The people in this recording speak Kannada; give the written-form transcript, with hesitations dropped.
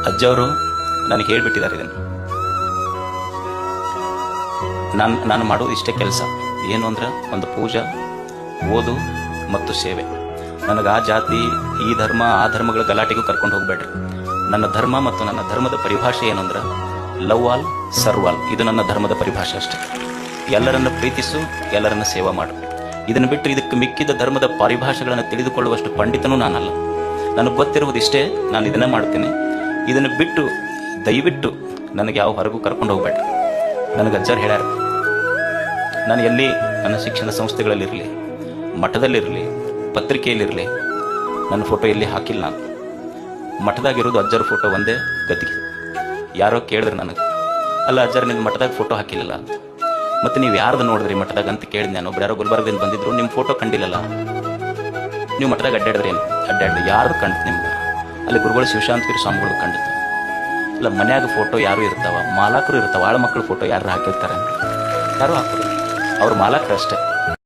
ಅಜ್ಜವರು ನನಗೆ ಹೇಳ್ಬಿಟ್ಟಿದ್ದಾರೆ ಇದನ್ನು. ನಾನು ಮಾಡೋದು ಇಷ್ಟೇ ಕೆಲಸ. ಏನು ಅಂದ್ರೆ ಒಂದು ಪೂಜಾ, ಓದು ಮತ್ತು ಸೇವೆ. ನನಗೆ ಆ ಜಾತಿ, ಈ ಧರ್ಮ, ಆ ಧರ್ಮಗಳ ಗಲಾಟೆಗೂ ಕರ್ಕೊಂಡು ಹೋಗ್ಬೇಡ್ರಿ. ನನ್ನ ಧರ್ಮ ಮತ್ತು ನನ್ನ ಧರ್ಮದ ಪರಿಭಾಷೆ ಏನು ಅಂದ್ರೆ ಲವ್ ಆಲ್ ಸರ್ವ್ ಆಲ್. ಇದು ನನ್ನ ಧರ್ಮದ ಪರಿಭಾಷೆ ಅಷ್ಟೇ. ಎಲ್ಲರನ್ನು ಪ್ರೀತಿಸು, ಎಲ್ಲರನ್ನು ಸೇವಾ ಮಾಡು. ಇದನ್ನು ಬಿಟ್ಟು ಇದಕ್ಕೆ ಮಿಕ್ಕಿದ ಧರ್ಮದ ಪರಿಭಾಷೆಗಳನ್ನು ತಿಳಿದುಕೊಳ್ಳುವಷ್ಟು ಪಂಡಿತನೂ ನಾನಲ್ಲ. ನನಗೆ ಗೊತ್ತಿರುವುದಿಷ್ಟೇ, ನಾನು ಇದನ್ನೇ ಮಾಡ್ತೀನಿ. ಇದನ್ನು ಬಿಟ್ಟು ದಯವಿಟ್ಟು ನನಗೆ ಯಾವ ಹೊರಗೂ ಕರ್ಕೊಂಡು ಹೋಗ್ಬೇಡ್ರಿ. ನನಗೆ ಅಜ್ಜರು ಹೇಳ್ಯಾರ, ನಾನು ಎಲ್ಲಿ ನನ್ನ ಶಿಕ್ಷಣ ಸಂಸ್ಥೆಗಳಲ್ಲಿರಲಿ, ಮಠದಲ್ಲಿರಲಿ, ಪತ್ರಿಕೆಯಲ್ಲಿರಲಿ ನನ್ನ ಫೋಟೋ ಎಲ್ಲಿ ಹಾಕಿಲ್ಲ. ನಾನು ಮಠದಾಗಿರೋದು ಅಜ್ಜರ ಫೋಟೋ ಒಂದೇ ಗತಿಗೆ. ಯಾರೋ ಕೇಳಿದ್ರು ನನಗೆ, ಅಲ್ಲ ಅಜ್ಜರ ನಿಮ್ಮ ಮಠದಾಗ ಫೋಟೋ ಹಾಕಿಲ್ಲಲ್ಲ ಅಂತ. ಮತ್ತು ನೀವು ಯಾರ್ದು ನೋಡಿದ್ರಿ ಮಠದಾಗ ಅಂತ ಕೇಳಿದೆ ನಾನು. ಒಬ್ರು ಯಾರೋ ಗುಲ್ಬರ್ಗದಿಂದ ಬಂದಿದ್ರು, ನಿಮ್ಮ ಫೋಟೋ ಕಂಡಿಲ್ಲಲ್ಲ, ನೀವು ಮಠದಾಗ ಅಡ್ಡಾಡಿದ್ರಿ ಏನು? ಅಡ್ಡಾಡಿದೆ. ಯಾರು ಕಂಡು ನಿಮ್ಗೆ? ಅಲ್ಲಿ ಗುರುಗಳು ಶಿವಶಾಂತಗಿರಿ ಸ್ವಾಮಿಗಳು ಕಂಡಿತ್ತು. ಇಲ್ಲ ಮನ್ಯಾಗ ಫೋಟೋ ಯಾರು ಇರ್ತಾವ, ಮಾಲಾಕರು ಇರ್ತಾವ, ಆಳ ಮಕ್ಕಳು ಫೋಟೋ ಯಾರು ಹಾಕಿರ್ತಾರೆ? ಯಾರು ಹಾಕೋದು, ಅವ್ರು ಮಾಲಾಕರು ಅಷ್ಟೇ.